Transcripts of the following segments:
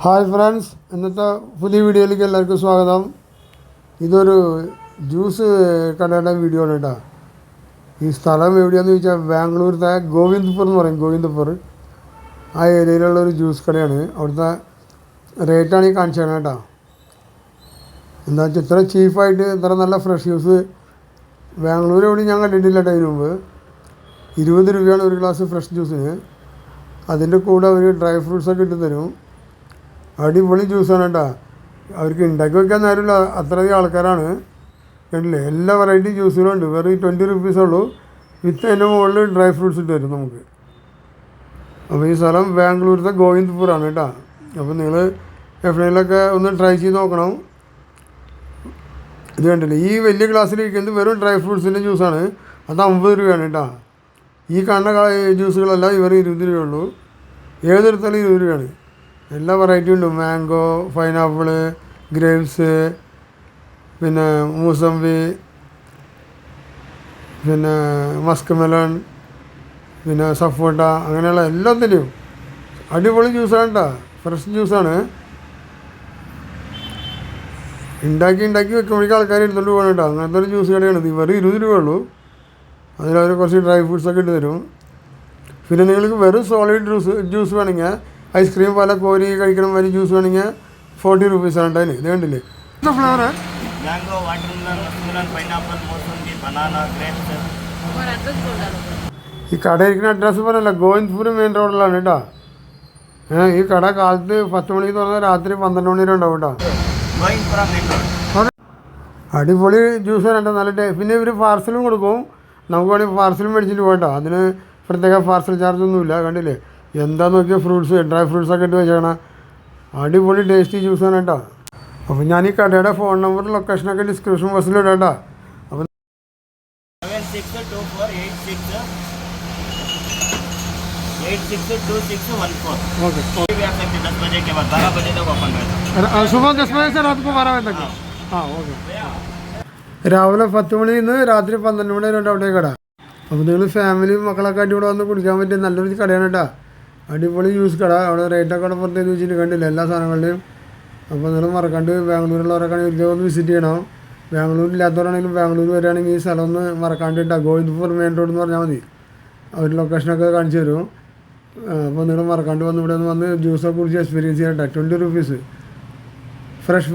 Hi friends, ഇന്നത്തെ പുതിയ വീഡിയോയിലേക്ക് എല്ലാവർക്കും സ്വാഗതം. ഇതൊരു ജ്യൂസ് കടയുടെ വീഡിയോ ആണ് കേട്ടോ. ഈ സ്ഥലം എവിടെയാണെന്ന് ചോദിച്ചാൽ ബാംഗ്ലൂരിലത്തെ ഗോവിന്ദ്പൂർ എന്ന് പറയും. ഗോവിന്ദ്പൂർ ആ ഏരിയയിലുള്ളൊരു ജ്യൂസ് കടയാണ്. അവിടുത്തെ റേറ്റാണ് ഈ കാണിച്ചത് കേട്ടോ. എന്താ വെച്ചാൽ ഇത്ര ചീപ്പായിട്ട് ഇത്ര നല്ല ഫ്രഷ് ജ്യൂസ് ബാംഗ്ലൂർ എവിടെയും ഞാൻ കണ്ടിട്ടില്ല കേട്ടോ. ഇതിന് മുമ്പ് 20 രൂപയാണ് ഒരു ഗ്ലാസ് ഫ്രഷ് ജ്യൂസിന്. അതിൻ്റെ കൂടെ അവർ ഡ്രൈ ഫ്രൂട്ട്സൊക്കെ ഇട്ട് തരും. അടിപൊളി ജ്യൂസാണ് കേട്ടോ. അവർക്ക് ഉണ്ടാക്കി വയ്ക്കാൻ നേരമില്ല, അത്രയധികം ആൾക്കാരാണ്. കണ്ടില്ലേ, എല്ലാ വെറൈറ്റി ജ്യൂസുകളും ഉണ്ട്. വെറും 20 റുപ്പീസുള്ളൂ. വിത്ത് അതിൻ്റെ മുകളിൽ ഡ്രൈ ഫ്രൂട്ട്സ് ഇട്ട് തരും നമുക്ക്. അപ്പോൾ ഈ സ്ഥലം ബാംഗ്ലൂരിലത്തെ ഗോവിന്ദ്പൂറാണ് കേട്ടോ. അപ്പോൾ നിങ്ങൾ എവിടെയെങ്കിലൊക്കെ ഒന്ന് ട്രൈ ചെയ്ത് നോക്കണം. ഇത് കണ്ടില്ലേ, ഈ വലിയ ഗ്ലാസ്സിലിരിക്കുന്നത് വെറും ഡ്രൈ ഫ്രൂട്ട്സിൻ്റെ ജ്യൂസാണ്. അത് 50 രൂപയാണ് കേട്ടോ. ഈ കാണുന്ന ജ്യൂസുകളെല്ലാം ഇവർ 20 രൂപയുള്ളൂ. ഏതെടുത്താലും 20 രൂപയാണ്. എല്ലാ വെറൈറ്റിയും ഉണ്ട്. മാംഗോ, പൈനാപ്പിള്, ഗ്രേപ്സ്, പിന്നെ മൂസമ്പി, പിന്നെ മസ്ക് മെലൺ, പിന്നെ സപ്പോട്ട, അങ്ങനെയുള്ള എല്ലാത്തിൻ്റെയും അടിപൊളി ജ്യൂസാണ് കേട്ടോ. ഫ്രഷ് ജ്യൂസാണ്. ഉണ്ടാക്കി വെക്കുമ്പോഴേക്കും ആൾക്കാർ എടുത്തുകൊണ്ട് പോകണം കേട്ടോ. അങ്ങനത്തെ ഒരു ജ്യൂസ് കടയാണ്. ഇത് വെറും 20 രൂപയുള്ളൂ. അതിലവർ കുറച്ച് ഡ്രൈ ഫ്രൂട്ട്സൊക്കെ ഇട്ട് തരും. പിന്നെ നിങ്ങൾക്ക് വെറും സോളിഡ് ജ്യൂസ് വേണമെങ്കിൽ, ഐസ്ക്രീം പല കോരി കഴിക്കണം വരെ ജ്യൂസ് വേണമെങ്കിൽ 40 റുപ്പീസാണ് കേട്ടോ. അതിന് ഇത് കണ്ടില്ലേ, എന്താ ഫ്ലേവറ്? ഈ കട ഇരിക്കുന്ന അഡ്രസ്സ് പറയല്ല, ഗോവിന്ദ്പൂർ മെയിൻ റോഡിലാണ് കേട്ടോ. ഈ കട കാലത്ത് 10 മണിക്ക് തുറന്നാൽ രാത്രി 12 മണി വരെ ഉണ്ടാവും കേട്ടോ. അടിപൊളി ജ്യൂസാണ് കേട്ടോ. നല്ല പിന്നെ ഇവർ പാർസലും കൊടുക്കും. നമുക്ക് വേണമെങ്കിൽ പാർസലും മേടിച്ചിട്ട് പോകട്ടോ. അതിന് പ്രത്യേക പാർസൽ ചാർജൊന്നുമില്ല. കണ്ടില്ലേ, എന്താ നോക്കിയാൽ ഫ്രൂട്ട്സ്, ഡ്രൈ ഫ്രൂട്ട്സൊക്കെ ഇട്ട് വെച്ചേക്കണം. അടിപൊളി ടേസ്റ്റി ജ്യൂസാണ് കേട്ടോ. അപ്പോൾ ഞാൻ ഈ കടയുടെ ഫോൺ നമ്പർ ലൊക്കേഷനൊക്കെ ഡിസ്ക്രിപ്ഷൻ ബോക്സിൽ ഇടാം കേട്ടോ. അപ്പോൾ 7624862614 ഓക്കെ. सुबह 10 बजे से रात को 12 बजे तक. ഓക്കെ. രാവിലെ 10 മണിയിൽ നിന്ന് രാത്രി 12 മണി വരെ ഉണ്ട് അവിടെ കട. അപ്പോൾ നിങ്ങൾ ഫാമിലിയും മക്കളൊക്കെ ആയിട്ട് ഇവിടെ വന്ന് കുടിക്കാൻ പറ്റിയ നല്ലൊരു കടയാണ് കേട്ടോ. അടിപൊളി ജ്യൂസ് കട. അവിടെ റേറ്റൊക്കെ അവിടെ പുറത്തേക്ക് വെച്ചിട്ട് കണ്ടില്ല എല്ലാ സാധനങ്ങളുടെയും. അപ്പോൾ നിങ്ങൾ മറക്കാണ്ട് ബാംഗ്ലൂരിലുള്ളവരൊക്കെ ഒരിക്കലും ഒന്ന് വിസിറ്റ് ചെയ്യണം. ബാംഗ്ലൂരില്ലാത്തവരാണെങ്കിലും ബാംഗ്ലൂർ വരികയാണെങ്കിൽ ഈ സ്ഥലം ഒന്ന് മറക്കാണ്ട് കേട്ടോ. ഗോവിന്ദ്പൂർ മെയിൻ റോഡ് എന്ന് പറഞ്ഞാൽ മതി. അവർ ലൊക്കേഷനൊക്കെ കാണിച്ചു തരും. അപ്പോൾ നിങ്ങൾ മറക്കാണ്ട് വന്ന് ഇവിടെ വന്ന് ജ്യൂസൊക്കെ കുടിച്ച് എക്സ്പീരിയൻസ് ചെയ്യാം കേട്ടോ. 20 റുപ്പീസ് ഫ്രഷ്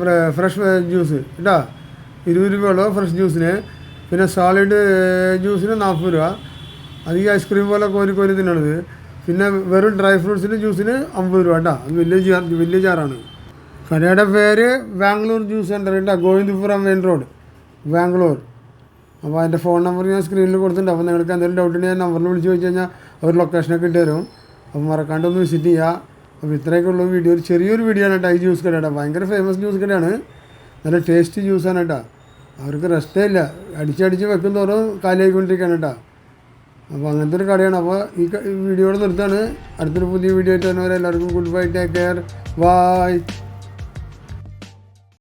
ജ്യൂസ് കേട്ടോ. 20 രൂപയുള്ളൂ ഫ്രഷ് ജ്യൂസിന്. പിന്നെ സോളിഡ് ജ്യൂസിന് 40 രൂപ. അത് ഈ ഐസ്ക്രീം പോലെ കോരി തിന്നണത്. പിന്നെ വെറും ഡ്രൈ ഫ്രൂട്ട്സിൻ്റെ ജ്യൂസിന് 50 രൂപ കേട്ടോ. അത് വലിയ ജാറാണ്. കടയുടെ പേര് ബാംഗ്ലൂർ ജ്യൂസ് സെൻ്റർ കേട്ടോ. ഗോവിന്ദ്പുരം മെയിൻ റോഡ്, ബാംഗ്ലൂർ. അപ്പോൾ അതിൻ്റെ ഫോൺ നമ്പർ ഞാൻ സ്ക്രീനിൽ കൊടുത്തിട്ടുണ്ട്. അപ്പോൾ നിങ്ങൾക്ക് എന്തെങ്കിലും ഡൗട്ട് ഉണ്ടെങ്കിൽ നമ്പറിൽ വിളിച്ച് ചോദിച്ചു കഴിഞ്ഞാൽ അവർ ലൊക്കേഷനൊക്കെ ഇട്ട് തരും. അപ്പോൾ മറക്കാണ്ടൊന്ന് വിസിറ്റ് ചെയ്യുക. അപ്പോൾ ഇത്രയൊക്കെ ഉള്ള വീഡിയോ, ഒരു ചെറിയൊരു വീഡിയോ ആണ് കേട്ടോ. ഈ ജ്യൂസ് കടയുടെ ഭയങ്കര ഫേമസ് ജ്യൂസ് കടയാണ്. നല്ല ടേസ്റ്റി ജ്യൂസാണ് കേട്ടോ. അവർക്ക് റെസ്റ്റേ ഇല്ല. അടിച്ചടിച്ച് വെക്കും തോറും കാലിയായിക്കൊണ്ടിരിക്കുകയാണ് കേട്ടോ. അപ്പോൾ അങ്ങനത്തെ ഒരു കടയാണ്. അപ്പോൾ ഈ വീഡിയോയുടെ നിർത്താണ്. അടുത്തൊരു പുതിയ വീഡിയോ ആയിട്ട് വരുന്നവരെ എല്ലാവർക്കും good bye, take care, by.